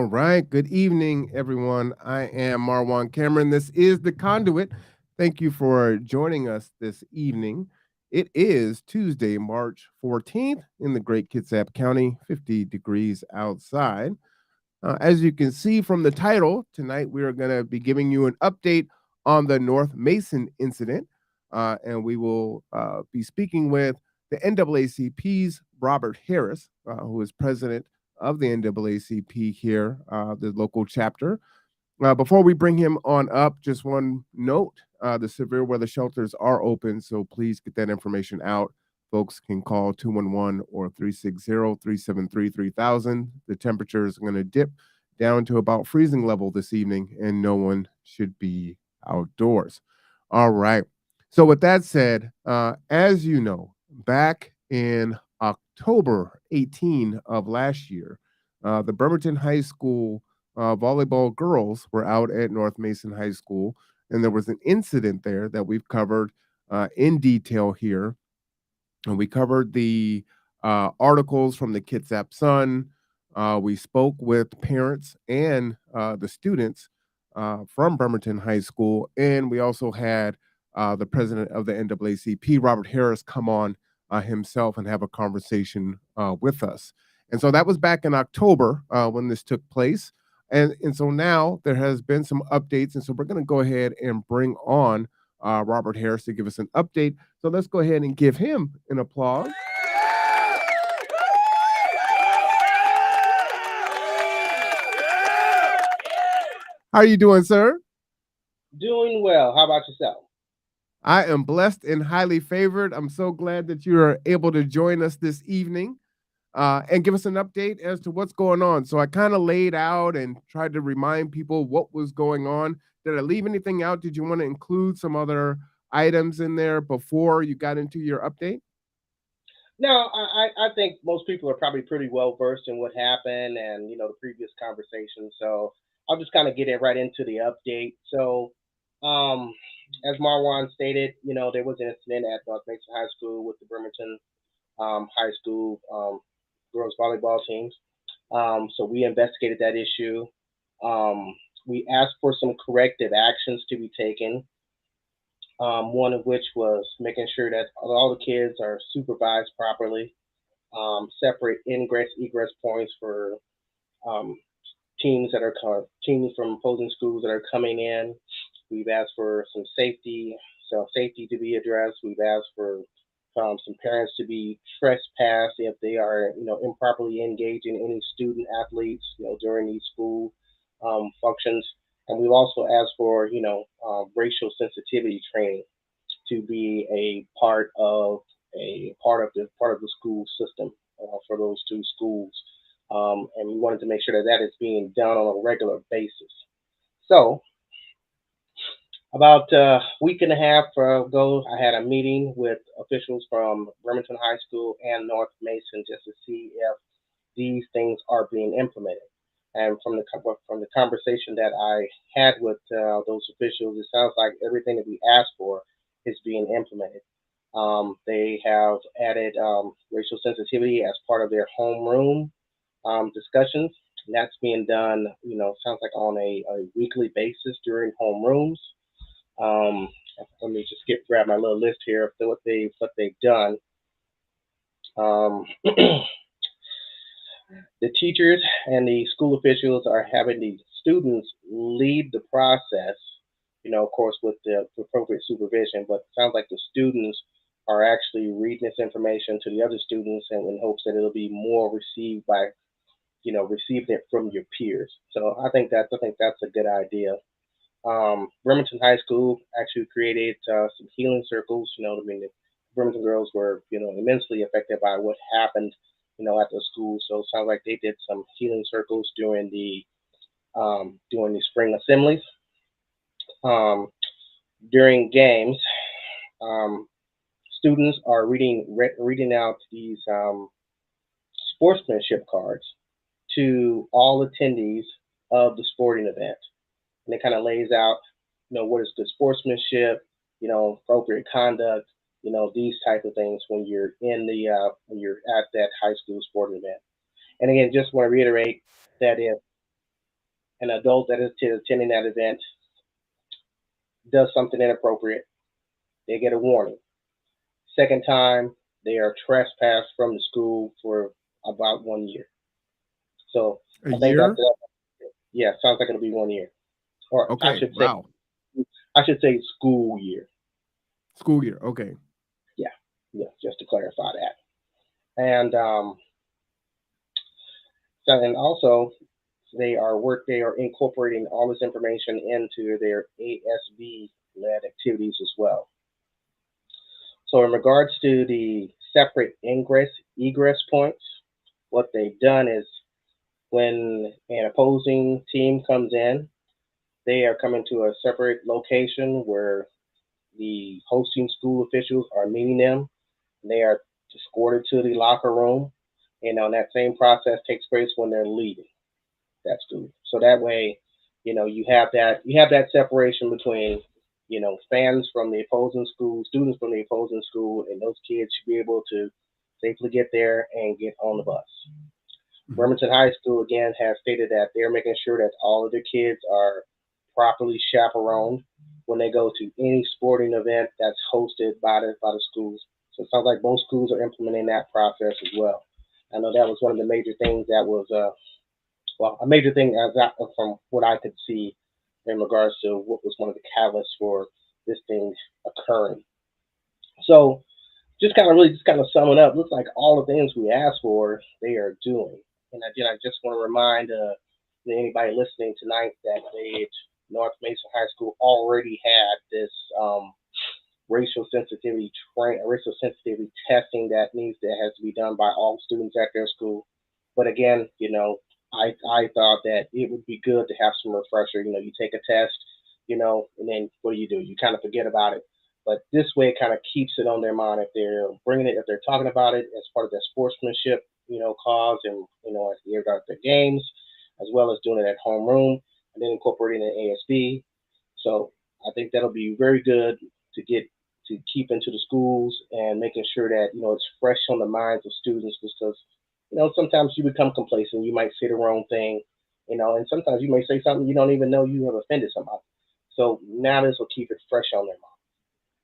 right. Good evening, everyone. I am Marwan Cameron. This is The Conduit. Thank you for joining us this evening. It is Tuesday, March 14th in the great Kitsap County, 50 degrees outside. As you can see from the title, tonight we are going to be giving you an update on the North Mason incident. And we will be speaking with the NAACP's Robert Harris, who is president of the NAACP here, the local chapter. Before we bring him on up, just one note, the severe weather shelters are open, so please get that information out. Folks can call 211 or 360-373-3000. The temperature is going to dip down to about freezing level this evening, and no one should be outdoors. All right. So, with that said, as you know, back in October 18 of last year, the Bremerton High School volleyball girls were out at North Mason High School, and there was an incident there that we've covered in detail here. And we covered the articles from the Kitsap Sun. We spoke with parents and the students from Bremerton High School, and we also had the president of the NAACP, Robert Harris, come on himself and have a conversation with us. And so that was back in October when this took place. And so now there has been some updates. And so we're going to go ahead and bring on Robert Harris to give us an update. So let's go ahead and give him an applause. How are you doing, sir? Doing well. How about yourself? I am blessed and highly favored. I'm so glad that you are able to join us this evening and give us an update as to what's going on. So I kind of laid out and tried to remind people what was going on. Did I leave anything out? Did you want to include some other items in there before you got into your update? No, I think most people are probably pretty well versed in what happened and the previous conversation. So I'll just kind of get it right into the update. So, um, as Marwan stated, there was an incident at North Mason High School with the Bremerton High School girls volleyball teams. So we investigated that issue. Um, we asked for some corrective actions to be taken. One of which was making sure that all the kids are supervised properly, separate ingress egress points for um, teams from opposing schools that are coming in. We've asked for some safety to be addressed. We've asked for some parents to be trespassed if they are improperly engaging any student athletes during these school functions. And we've also asked for racial sensitivity training to be a part of the school system for those two schools, and we wanted to make sure that that is being done on a regular basis. So about a week and a half ago, I had a meeting with officials from Bremerton High School and North Mason just to see if these things are being implemented. And from the conversation that I had with those officials, it sounds like everything that we asked for is being implemented. They have added racial sensitivity as part of their homeroom discussions. And that's being done, sounds like on a weekly basis during homerooms. Um, Let me just grab my little list here of what they've done. Um, the teachers and the school officials are having the students lead the process, of course, with the appropriate supervision, but it sounds like the students are actually reading this information to the other students and in hopes that it'll be more received by, receiving it from your peers. So I think that's a good idea. Bremerton High School actually created some healing circles. I mean, the Bremerton girls were, immensely affected by what happened, at the school. So it sounds like they did some healing circles during the spring assemblies. Um, During games, um, students are reading out these sportsmanship cards to all attendees of the sporting event, and it kind of lays out, what is good sportsmanship, appropriate conduct, these type of things when you're at that high school sporting event. And again, just want to reiterate that if an adult that is attending that event does something inappropriate, they get a warning. Second time, they are trespassed from the school for about 1 year. So A I think that's year? yeah, sounds like it'll be 1 year, or Okay, wow. I should say school year. School year. Okay. Yeah, yeah, just to clarify that. And so, and also they are incorporating all this information into their ASB led activities as well. So in regards to the separate ingress egress points, what they've done is when an opposing team comes in, they are coming to a separate location where the hosting school officials are meeting them. They are escorted to the locker room, and on that same process takes place when they're leaving that school. So that way, you have that separation between fans from the opposing school, students from the opposing school, and those kids should be able to safely get there and get on the bus. Mhm. Bremerton High School again has stated that they're making sure that all of their kids are properly chaperoned when they go to any sporting event that's hosted by the schools. So it sounds like both schools are implementing that process as well. I know that was one of the major things that was a major thing as from what I could see in regards to what was one of the catalysts for this thing occurring. So just kind of summing up, looks like all the things we asked for, they are doing. And again, I just want to remind anybody listening tonight that North Mason High School already had this racial sensitivity testing that has to be done by all students at their school. But again, I thought that it would be good to have some refresher. You take a test, and then what do? You kind of forget about it. But this way, it kind of keeps it on their mind if they're bringing it, if they're talking about it as part of their sportsmanship, cause, and as they regard their games, as well as doing it at homeroom, and then incorporating an ASB. So I think that'll be very good to get to keep into the schools and making sure that it's fresh on the minds of students because sometimes you become complacent. You might say the wrong thing, and sometimes you may say something you don't even know you have offended somebody. So now this will keep it fresh on their mind.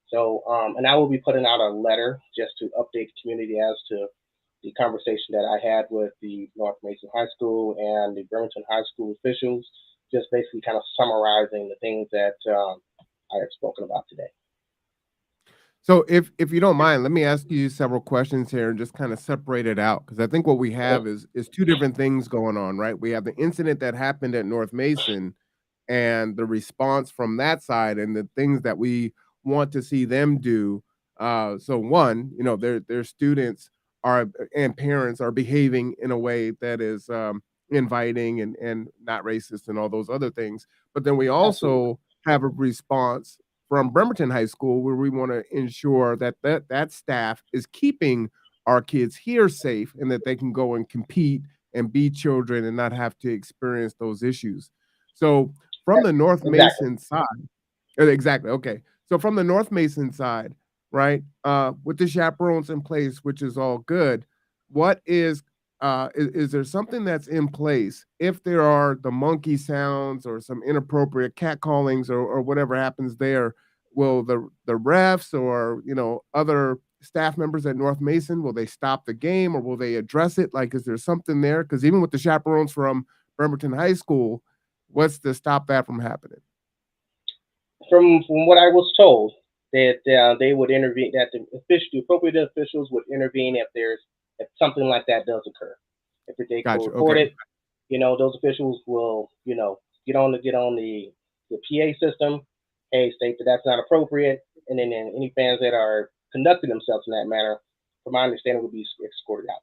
So, and I will be putting out a letter just to update the community as to the conversation that I had with the North Mason High School and the Bremerton High School officials, just basically kind of summarizing the things that I have spoken about today. So if you don't mind, let me ask you several questions here and just kind of separate it out because I think what we Mhm. have is two different things going on, right? We have the incident that happened at North Mason and the response from that side and the things that we want to see them do. So one, their students are and parents are behaving in a way that is inviting and not racist and all those other things. But then we Absolutely. also have a response from Bremerton High School where we want to ensure that staff is keeping our kids here safe and that they can go and compete and be children and not have to experience those issues. So from the North Exactly. Mason side, exactly. Okay. So from the North Mason side, right? With the chaperones in place, which is all good. What is there something that's in place if there are the monkey sounds or some inappropriate catcallings or whatever happens there? Will the refs or other staff members at North Mason will they stop the game or will they address it? Like, is there something there? Because even with the chaperones from Bremerton High School, what's to stop that from happening? From what I was told, that they would intervene, that the appropriate officials would intervene if something like that does occur. If they could Gotcha. report Okay. it, those officials will get on the PA system, hey, state that that's not appropriate, and then any fans that are conducting themselves in that manner, from my understanding, would be escorted out.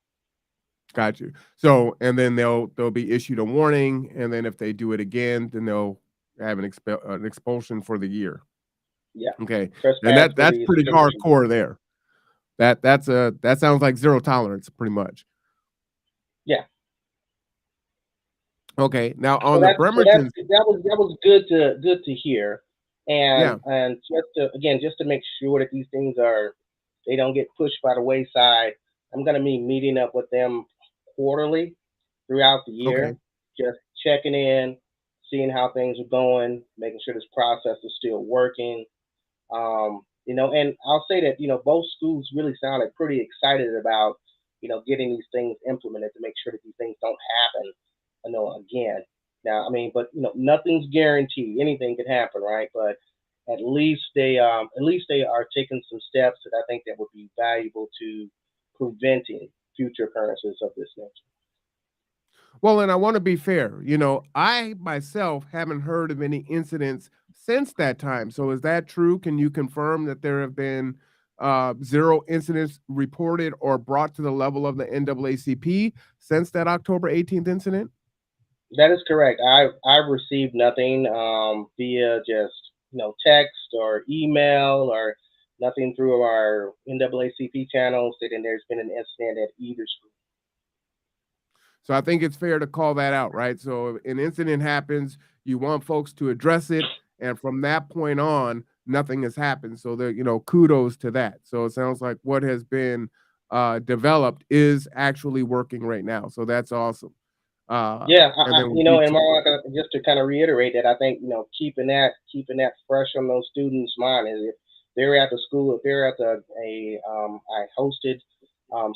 Got you. So, and then they'll be issued a warning, and then if they do it again, then they'll have an expulsion for the year. Yeah, Okay, and trespass that's with the pretty suspension. hardcore there. That sounds like zero tolerance, pretty much. Yeah. Okay, now So on the that's Bremerton, that was good to hear, yeah, and just to make sure that these things are they don't get pushed by the wayside. I'm gonna be meeting up with them quarterly throughout the okay, year, just checking in, seeing how things are going, making sure this process is still working. And I'll say that both schools really sounded pretty excited about getting these things implemented to make sure that these things don't happen, again. Now, I mean, but nothing's guaranteed. Anything could happen, right? But at least they are taking some steps that I think that would be valuable to preventing future occurrences of this nature. Well, and I want to be fair. I myself haven't heard of any incidents since that time. So is that true? Can you confirm that there have been zero incidents reported or brought to the level of the NAACP since that October 18th incident? That is correct. I've received nothing via just text or email or nothing through our NAACP channel stating there's been an incident at either school. So I think it's fair to call that out, right? So if an incident happens, you want folks to address it, and from that point on, nothing has happened. So there, kudos to that. So it sounds like what has been developed is actually working right now. So that's awesome. Uh, Yeah, and then with you, and Mark, just to kind of reiterate that, I think keeping that fresh on those students' mind is if they're at the school, if they're at I hosted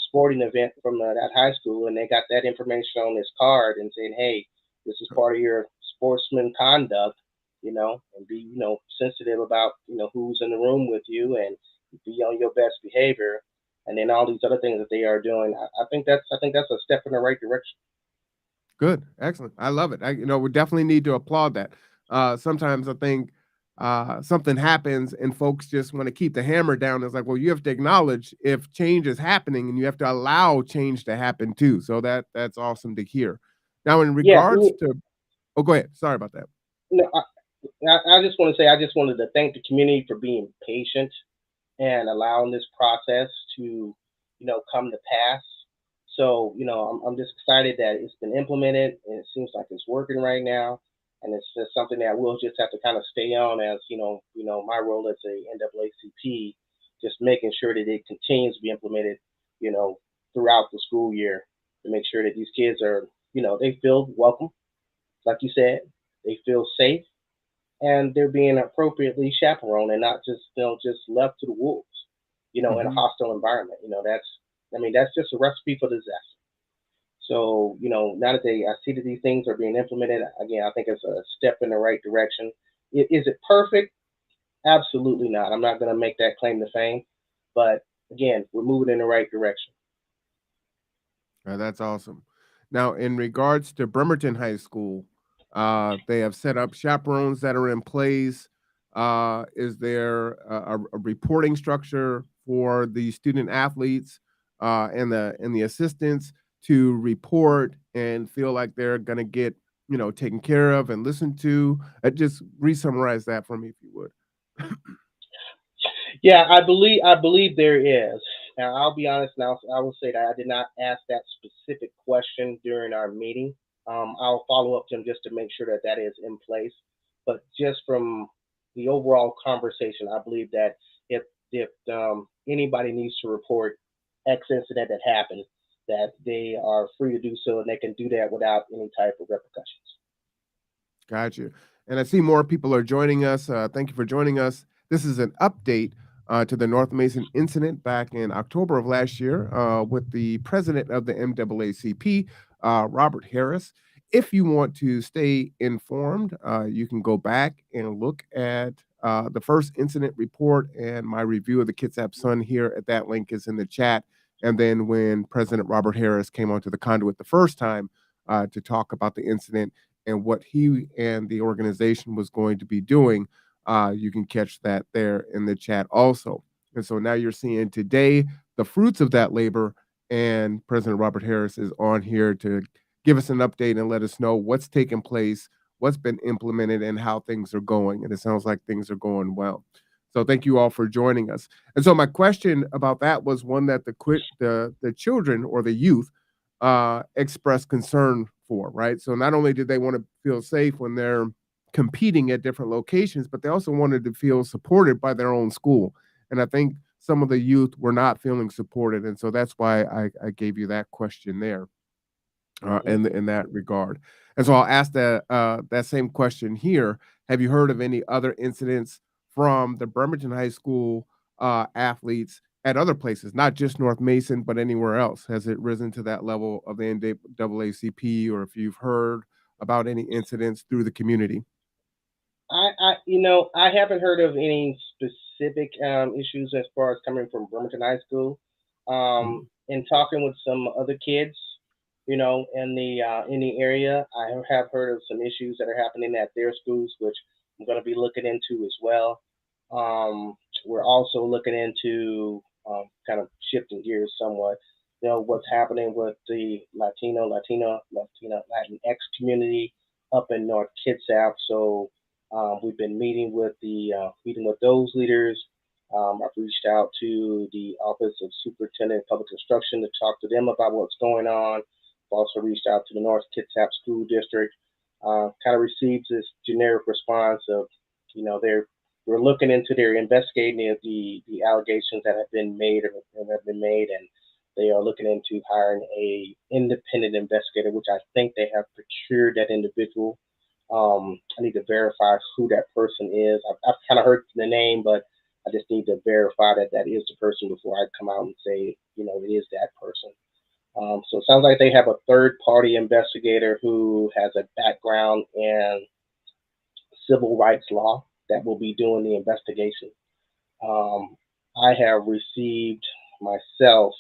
sporting event from that high school, and they got that information on this card and saying, hey, this is part of your sportsman conduct, and be sensitive about who's in the room with you and be on your best behavior, and then all these other things that they are doing. I think that's a step in the right direction. good, excellent. I love it. We definitely need to applaud that. Sometimes I think something happens and folks just want to keep the hammer down. It's like, well, you have to acknowledge if change is happening, and you have to allow change to happen too. So that's awesome to hear. Now, in Yeah, regards to, oh, go ahead. Sorry about that. no, I just want to say I just wanted to thank the community for being patient and allowing this process to, come to pass. So, I'm just excited that it's been implemented and it seems like it's working right now. And it's just something that we'll just have to kind of stay on as, my role as a NAACP, just making sure that it continues to be implemented, you know, throughout the school year to make sure that these kids are, they feel welcome, like you said, they feel safe and they're being appropriately chaperoned and not just just left to the wolves, in a Mhm. hostile environment. That's just a recipe for disaster. So now that I see that these things are being implemented again, I think it's a step in the right direction. Is it perfect? Absolutely not. I'm not going to make that claim to fame, but again, we're moving in the right direction. That's awesome. Now, in regards to Bremerton High School, they have set up chaperones that are in place. Is there a reporting structure for the student athletes and the assistants to report and feel like they're going to get taken care of and listened to? Just re-summarize that for me, if you would. Yeah, I believe there is. Now I'll be honest. Now I will say that I did not ask that specific question during our meeting. I'll follow up to him just to make sure that that is in place. But just from the overall conversation, I believe that if anybody needs to report X incident that happened, that they are free to do so, and they can do that without any type of repercussions. Got you. And I see more people are joining us. Thank you for joining us. This is an update to the North Mason incident back in October of last year with the president of the NAACP, Robert Harris. If you want to stay informed, you can go back and look at the first incident report and my review of the Kitsap Sun here. At that link is in the chat. And then when President Robert Harris came onto the conduit the first time to talk about the incident, and what he and the organization was going to be doing, you can catch that there in the chat also. And so now you're seeing today the fruits of that labor, and President Robert Harris is on here to give us an update and let us know what's taken place, what's been implemented, and how things are going. And it sounds like things are going well. So thank you all for joining us. And so my question about that was one that the children or the youth express concern for, right? So not only did they want to feel safe when they're competing at different locations, but they also wanted to feel supported by their own school. And I think some of the youth were not feeling supported. And so that's why I gave you that question there. Hmm. in that regard. And so I'll ask that same question here. Have you heard of any other incidents from the Bremerton High School athletes at other places, not just North Mason, but anywhere else? Has it risen to that level of the NAACP, or if you've heard about any incidents through the community? I haven't heard of any specific issues as far as coming from Bremerton High School. Mhm. In talking with some other kids, in the area, I have heard of some issues that are happening at their schools, which I'm going to be looking into as well. Um, we're also looking into kind of shifting gears somewhat. What's happening with the Latinx community up in North Kitsap. So we've been meeting with those leaders. I've reached out to the Office of Superintendent of Public Instruction to talk to them about what's going on. I've also reached out to the North Kitsap School District. Kind of received this generic response of, they're we're looking into their investigating the allegations that have been made and they are looking into hiring a independent investigator, which I think they have procured that individual. I need to verify who that person is. I've kind of heard the name, but I just need to verify that that is the person before I come out and say, it is that person. So it sounds like they have a third party investigator who has a background in civil rights law that will be doing the investigation. Um, I have received myself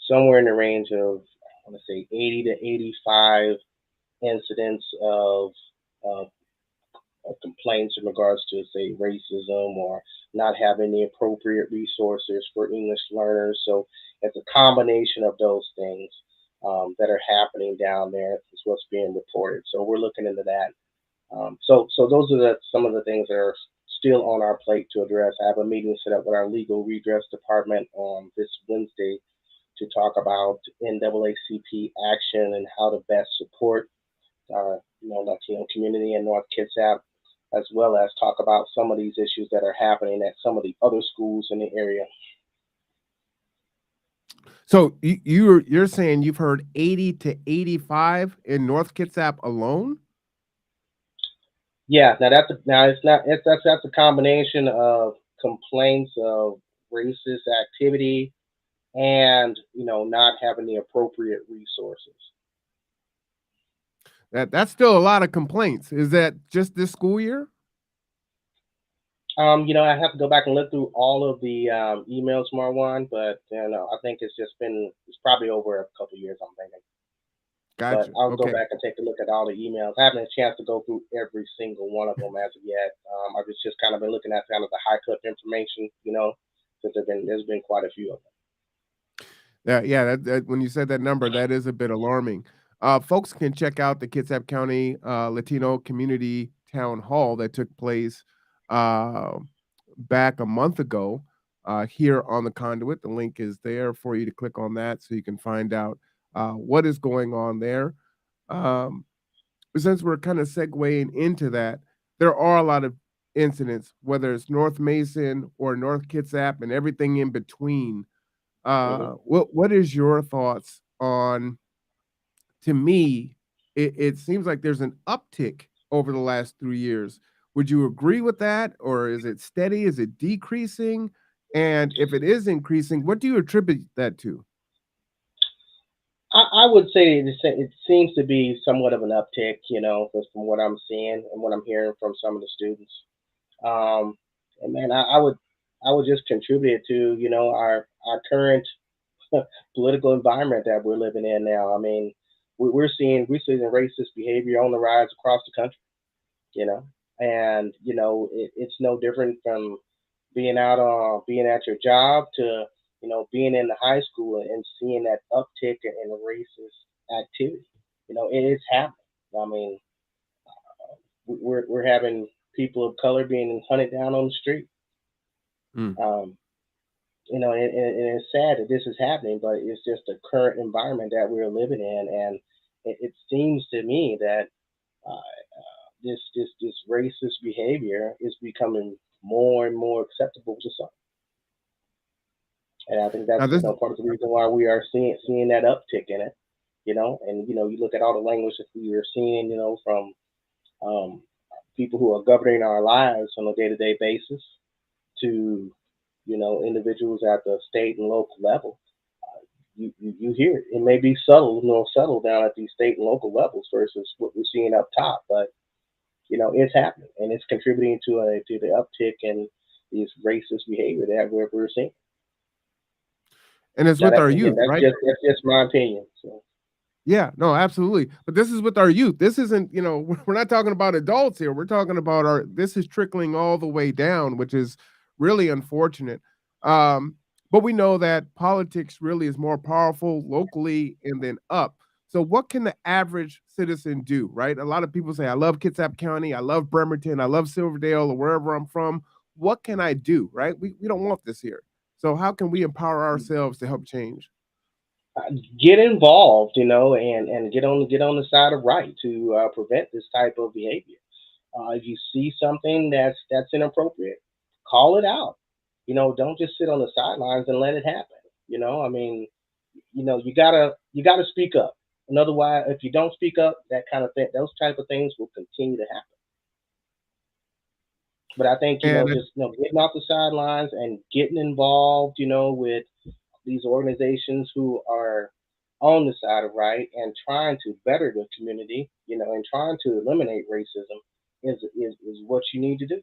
somewhere in the range of, I want to say, 80 to 85 incidents of complaints in regards to, say, racism or not having the appropriate resources for English learners. So it's a combination of those things that are happening down there is what's being reported. So we're looking into that. So those are some of the things that are still on our plate to address. I have a meeting set up with our legal redress department on this Wednesday to talk about NAACP action and how to best support our Latino community in North Kitsap, as well as talk about some of these issues that are happening at some of the other schools in the area. So you're saying you've heard 80 to 85 in North Kitsap alone? Yeah, now it's not it's that's a combination of complaints of racist activity and not having the appropriate resources. That's still a lot of complaints. Is that just this school year? I have to go back and look through all of the emails, Marwan, but I think it's probably over a couple years. I'm thinking, but Gotcha. I'll go Okay. back and take a look at all the emails. I haven't had a chance to go through every single one of them as of yet. I've just kind of been looking at kind of the high cut information, since there's been quite a few of them. Yeah, that when you said that number, that is a bit alarming. Folks can check out the Kitsap County Latino Community Town Hall that took place uh, back a month ago here on the Conduit. The link is there for you to click on that so you can find out what is going on there. Um, since we're kind of segueing into that, there are a lot of incidents, whether it's North Mason or North Kitsap and everything in between. Hmm. What is your thoughts on? To me, it seems like there's an uptick over the last 3 years. Would you agree with that, or is it steady? Is it decreasing? And if it is increasing, what do you attribute that to? I would say it seems to be somewhat of an uptick, just from what I'm seeing and what I'm hearing from some of the students. Um, and man, I would just contribute it to our current political environment that we're living in now. I mean, we're seeing racist behavior on the rise across the country. You know, and it's no different from being at your job to being in the high school and seeing that uptick in racist activity. It is happening. I mean, we're having people of color being hunted down on the street. Mm. Um, and it's sad that this is happening, but it's just the current environment that we're living in, and it seems to me that this racist behavior is becoming more and more acceptable to some, and I think that's Now this part of the reason why we are seeing that uptick in it. And you look at all the language that we are seeing, from um, people who are governing our lives on a day-to-day basis to individuals at the state and local level. You hear it. It may be subtle, subtle down at these state and local levels versus what we're seeing up top, but it's happening and it's contributing to the uptick in these racist behavior that we're seeing. And it's Now with that our again, youth, right? that's just my opinion. So Yeah, no, absolutely. But this is with our youth. This isn't, we're not talking about adults here. We're talking about this is trickling all the way down, which is really unfortunate. Um, but we know that politics really is more powerful locally and then up. So what can the average citizen do, right? A lot of people say, I love Kitsap County, I love Bremerton, I love Silverdale, or wherever I'm from. What can I do, right? We don't want this here. So how can we empower ourselves to help change? get involved, and get on the side of right to prevent this type of behavior. If you see something that's inappropriate, call it out. Don't just sit on the sidelines and let it happen. I mean, you gotta speak up. And otherwise, if you don't speak up, that kind of thing, those type of things will continue to happen. But I think And just getting off the sidelines and getting involved, with these organizations who are on the side of right and trying to better the community, and trying to eliminate racism is what you need to do.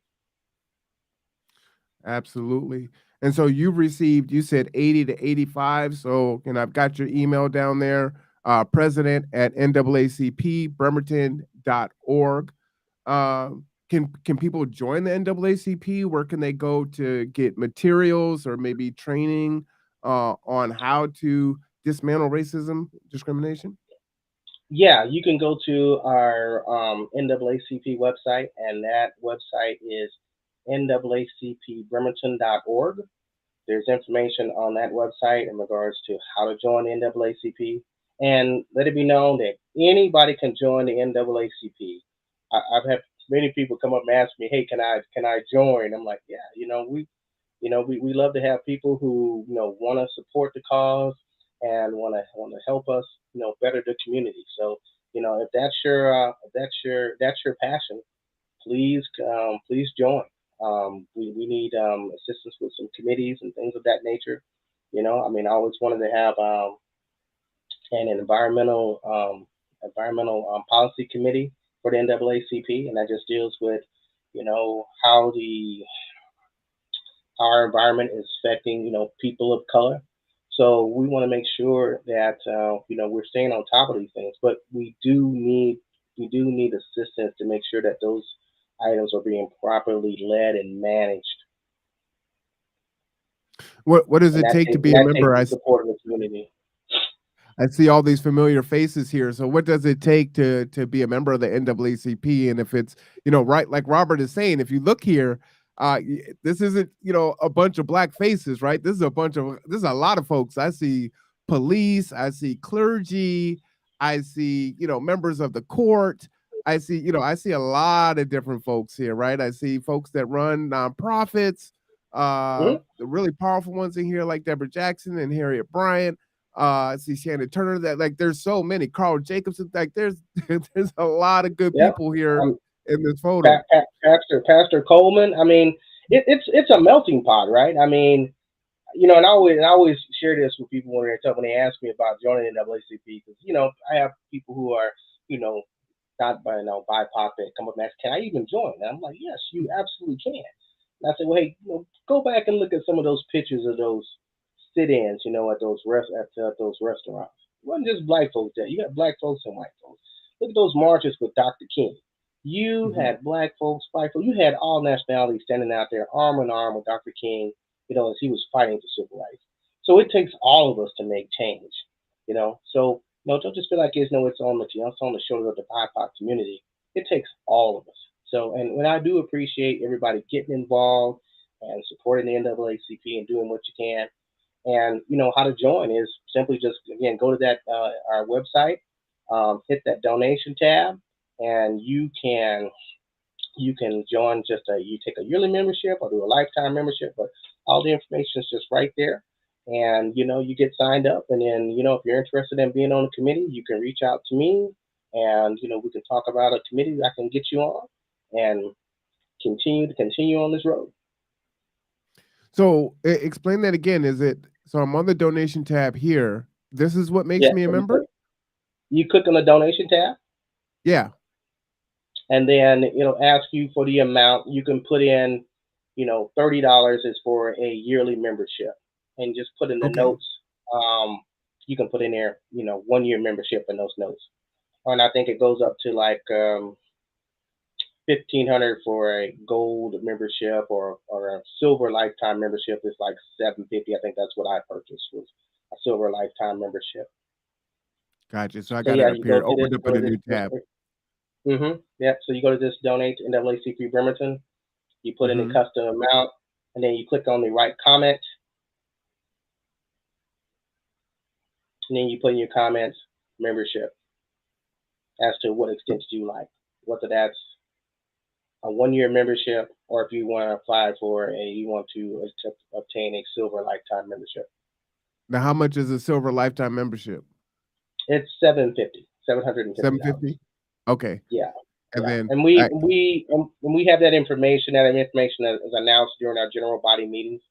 absolutely. And so you received, you said 80 to 85. So, and I've got your email down there, president at NAACP, Bremerton.org. Can people join the NAACP? Where can they go to get materials or maybe training on how to dismantle racism, discrimination? Yeah, you can go to our NAACP website, and that website is naacpbremerton.org. There's information on that website in regards to how to join the NAACP. And let it be known that anybody can join the NAACP. Have had many people come up and ask me, "Hey, can I join?" I'm like, "Yeah, we love to have people who want to support the cause and want to help us better the community. So if that's your passion, please join. We need assistance with some committees and things of that nature. I mean, I always wanted to have an environmental policy committee for the NAACP, and that just deals with how the our environment is affecting people of color. So we want to make sure that we're staying on top of these things, but we do need assistance to make sure that those items are being properly led and managed, What does and it that take to takes be a that member? takes the support of the community. I see all these familiar faces here. So what does it take to be a member of the NAACP? And if it's, right, like Robert is saying, if you look here, this isn't, a bunch of black faces, right? This is a lot of folks. I see police, I see clergy, I see, members of the court. I see a lot of different folks here, right? I see folks that run nonprofits, Hmm. the really powerful ones in here, like Deborah Jackson and Harriet Bryant. I see Shannon Turner. That like there's so many. Carl Jacobson. Like there's a lot of good Yeah. people here Um, in this photo. Pastor Coleman. I mean, it's a melting pot, right? I mean, and I always share this with people when they ask me about joining the NAACP, because I have people who are you know not by BIPOC that come up and ask, can I even join? And I'm like, yes, you absolutely can. And I said, well, hey, go back and look at some of those pictures of those sit-ins, at those restaurants. It wasn't just black folks there. You got black folks and white folks. Look at those marches with Dr. King. You Mhm. had black folks, white folks. You had all nationalities standing out there, arm in arm with Dr. King, as he was fighting for civil rights. So it takes all of us to make change. So don't just feel like it's on the shoulders of the BIPOC community. It takes all of us. So, and when I do appreciate everybody getting involved and supporting the NAACP and doing what you can, and how to join is simply just again go to that our website, hit that donation tab, and you can join. You take a yearly membership or do a lifetime membership, but all the information is just right there. and you get signed up, and then if you're interested in being on a committee, you can reach out to me, and we can talk about a committee that I can get you on, and continue on this road. So explain that again. Is it so? I'm on the donation tab here. This is what makes Yeah, me a so member? you click on the donation tab, Yeah. and then it'll ask you for the amount. You can put in, $30 is for a yearly membership, and just put in the Okay. notes. Um, you can put in there, 1 year membership in those notes, and I think it goes up to like 1,500 for a gold membership, or a silver lifetime membership is like 750. I think that's what I purchased, was a silver lifetime membership. Gotcha. So I So got it yeah, up you here. go It to this, opened up go in to a new this. tab. Yeah. So you go to this donate to NAACP Bremerton. You put in a Mhm. custom amount, and then you click on the right comment, and then you put in your comments membership as to what extent you like, whether that's a 1 year membership, or if you want to apply for you want to obtain a silver lifetime membership. Now, how much is a silver lifetime membership? It's 750, $750. 750. Okay. Yeah, And yeah, then and I we have that information. That information is announced during our general body meetings.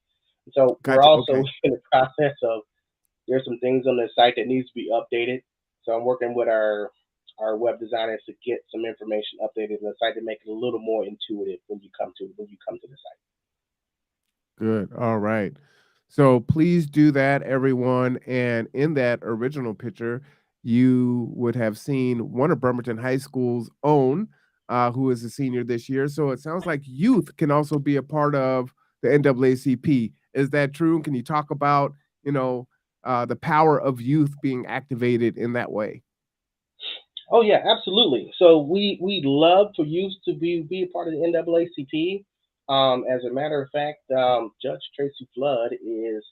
So we're gotcha. also Okay. in the process of, there's some things on the site that needs to be updated. So I'm working with our web designers to get some information updated on the site to make it a little more intuitive when you come to the site. Good. All right. So please do that, everyone. And in that original picture, you would have seen one of Bremerton High School's own, who is a senior this year. So it sounds like youth can also be a part of the NAACP. Is that true? Can you talk about, you know, the power of youth being activated in that way? Oh yeah, absolutely. So we love for youth to be a part of the NAACP. As a matter of fact, Judge Tracy Flood is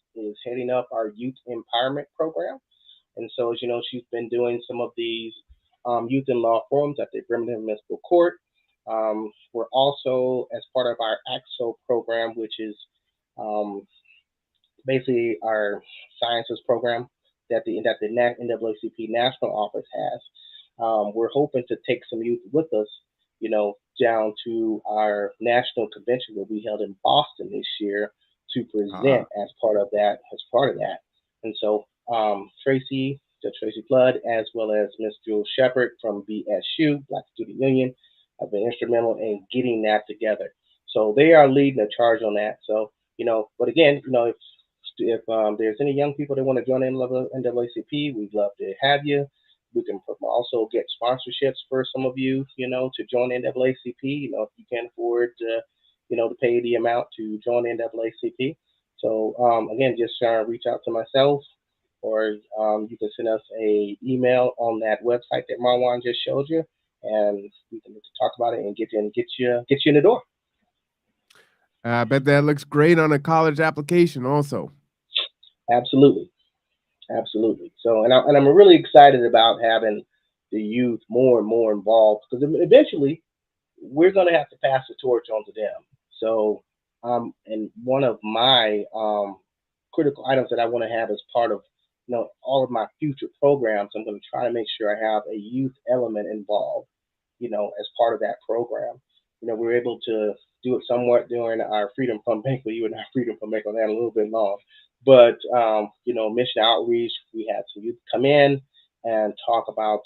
heading up our youth empowerment program. And so, as you know, she's been doing some of these youth in law forums at the Bremerton Municipal Court. We're also, as part of our AXO program, which is um, basically our sciences program that the NAACP national office has. We're hoping to take some youth with us, down to our national convention that we held in Boston this year, to present Ah, as part of that. And so Tracy, the Tracy Flood, as well as Miss Jewel Shepard from BSU, Black Student Union, have been instrumental in getting that together. So they are leading the charge on that. So, but again, if there's any young people that want to join NAACP, we'd love to have you. We can also get sponsorships for some of you, to join NAACP. If you can't afford to pay the amount to join NAACP. So again, just reach out to myself, or you can send us a email on that website that Marwan just showed you, and we can talk about it and get you in the door. I bet that looks great on a college application also. Absolutely. Absolutely. So, and I'm really excited about having the youth more and more involved, because eventually we're going to have to pass the torch on to them. So, and one of my critical items that I want to have as part of all of my future programs, I'm going to try to make sure I have a youth element involved, as part of that program. We're able to do it somewhat during our Freedom Fund Banquet. You and our Freedom Fund Banquet on that a little bit long, but mission outreach. We had some youth come in and talk about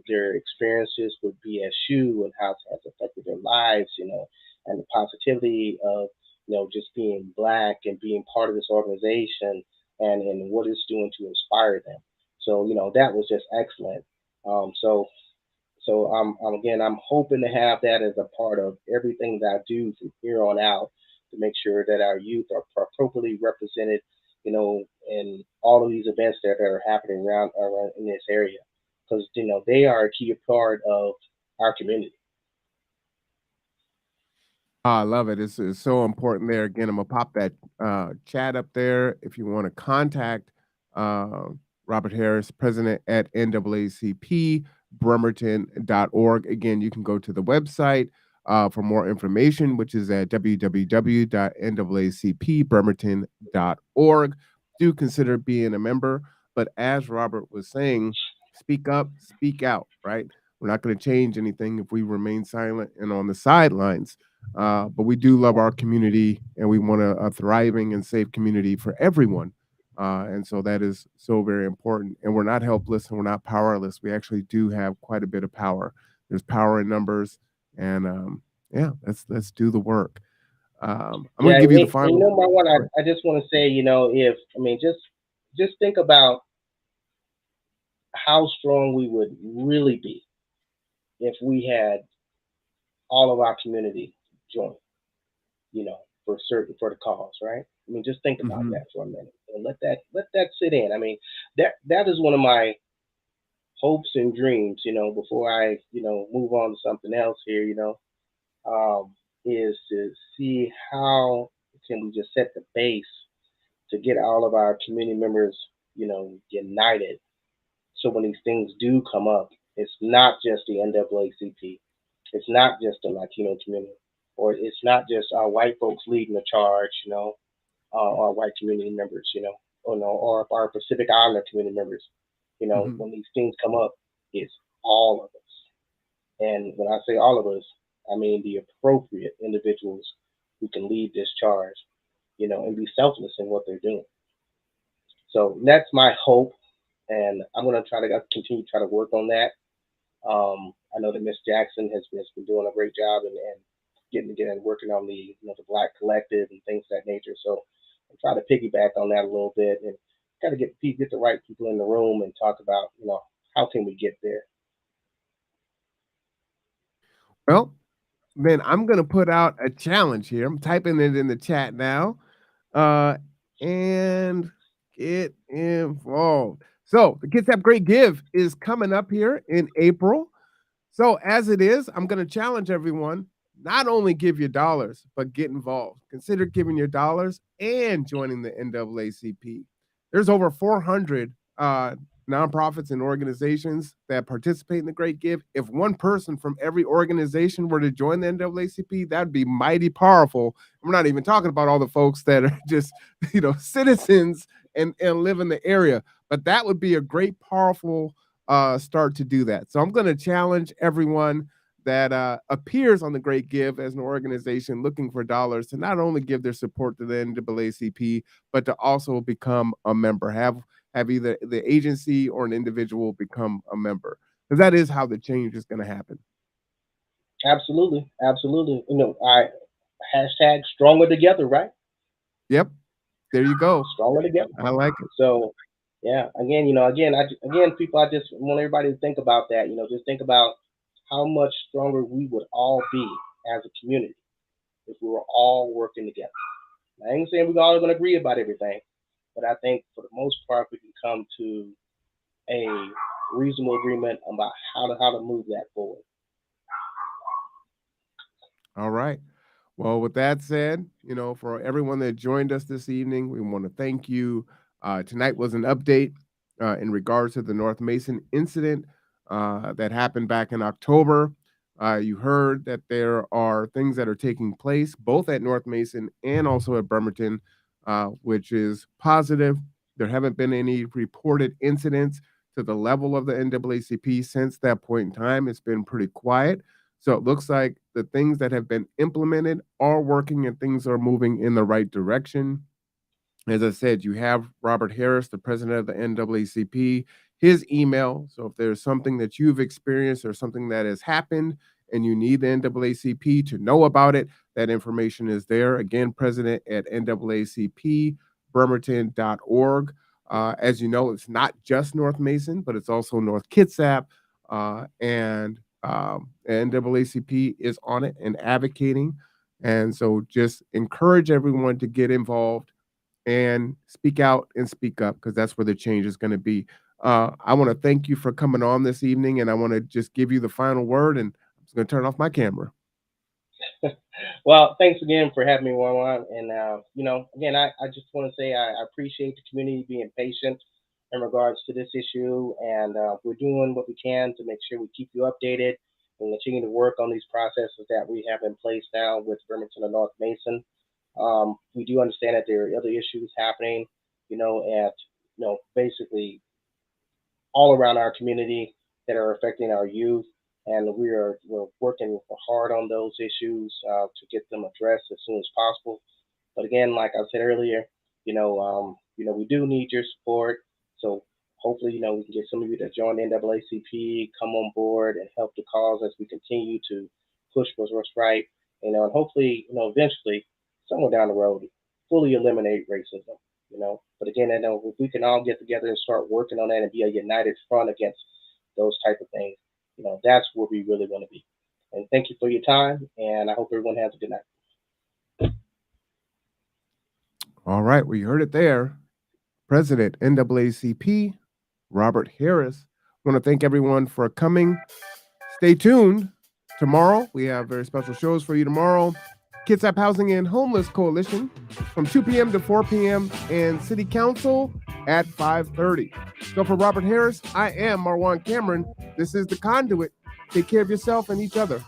their experiences with BSU and how it has affected their lives, and the positivity of just being black and being part of this organization, and what it's doing to inspire them. So that was just excellent. So again, I'm hoping to have that as a part of everything that I do from here on out, to make sure that our youth are appropriately represented, in all of these events that are happening around in this area, because they are a key part of our community. I love it. It's so important there. Again, I'm gonna pop that chat up there if you want to contact uh, Robert Harris, president at NAACP Bremerton.org. Again, you can go to the website for more information, which is at www.naacpbremerton.org. do consider being a member. But as Robert was saying, speak up, speak out, right? We're not going to change anything if we remain silent and on the sidelines. But we do love our community and we want a thriving and safe community for everyone. And so that is so very important. And we're not helpless and we're not powerless. We actually do have quite a bit of power. There's power in numbers. And yeah, let's do the work. I'm going Yeah, to give you the and you final know, Marwan, word. I just want to say, if I mean, just think about how strong we would really be if we had all of our community join, for the cause, right? I mean, just think about Mhm. that for a minute and let that sit in. I mean, that is one of my hopes and dreams, before I, move on to something else here, is to see how can we just set the base to get all of our community members, united. So when these things do come up, it's not just the NAACP, it's not just the Latino community, or it's not just our white folks leading the charge, our white community members, or our Pacific Islander community members. Mhm. When these things come up, it's all of us. And when I say all of us, I mean the appropriate individuals who can lead this charge, and be selfless in what they're doing. So that's my hope, and I'm going to try to continue to try to work on that. I know that Miss Jackson has been doing a great job and getting again working on the Black Collective and things of that nature. So I'm trying to piggyback on that a little bit and got to get the right people in the room and talk about how can we get there. Well, then I'm gonna put out a challenge here. I'm typing it in the chat now. Uh, and get involved. So the Kids Have Great Give is coming up here in April. So as it is, I'm going to challenge everyone not only give your dollars, but get involved. Consider giving your dollars and joining the NAACP. There's over 400 nonprofits and organizations that participate in the Great Give. If one person from every organization were to join the NAACP, that'd be mighty powerful. We're not even talking about all the folks that are just, citizens and live in the area, but that would be a great, powerful start to do that. So I'm going to challenge everyone that appears on the Great Give as an organization looking for dollars to not only give their support to the NAACP, but to also become a member. Have either the agency or an individual become a member, because that is how the change is going to happen. Absolutely, absolutely. I hashtag stronger together, right? Yep, there you go. Stronger together. I like it. So yeah, again, people, I just want everybody to think about that. Just think about how much stronger we would all be as a community if we were all working together. I ain't saying we're all going to agree about everything, but I think for the most part we can come to a reasonable agreement about how to move that forward. All right. Well, with that said, for everyone that joined us this evening, we want to thank you. Tonight was an update in regards to the North Mason incident that happened back in October. You heard that there are things that are taking place both at North Mason and also at Bremerton, which is positive. There haven't been any reported incidents to the level of the NAACP since that point in time. It's been pretty quiet. So it looks like the things that have been implemented are working and things are moving in the right direction. As I said, you have Robert Harris, the president of the NAACP, his email. So if there's something that you've experienced or something that has happened and you need the NAACP to know about it, that information is there. Again, president at NAACP As you know, it's not just North Mason, but it's also North Kitsap. And NAACP is on it and advocating. And so just encourage everyone to get involved and speak out and speak up, because that's where the change is going to be. I want to thank you for coming on this evening, and I want to just give you the final word. And I'm just going to turn off my camera. Well, thanks again for having me, Juan. And again, I just want to say I appreciate the community being patient in regards to this issue, and we're doing what we can to make sure we keep you updated and continue to work on these processes that we have in place now with Bremerton and North Mason. We do understand that there are other issues happening, at basically all around our community that are affecting our youth, and we're working hard on those issues to get them addressed as soon as possible. But again, like I said earlier, we do need your support. So hopefully, we can get some of you that join the NAACP, come on board and help the cause as we continue to push for what's right. And hopefully, eventually, somewhere down the road, fully eliminate racism. But again, I know if we can all get together and start working on that and be a united front against those type of things, that's where we really want to be. And thank you for your time, and I hope everyone has a good night. All right, we heard it there. President NAACP, Robert Harris. I want to thank everyone for coming. Stay tuned. Tomorrow, we have very special shows for you tomorrow. Kitsap Housing and Homeless Coalition from 2 p.m. to 4 p.m. and City Council at 5:30. So for Robert Harris, I am Marwan Cameron. This is The Conduit. Take care of yourself and each other.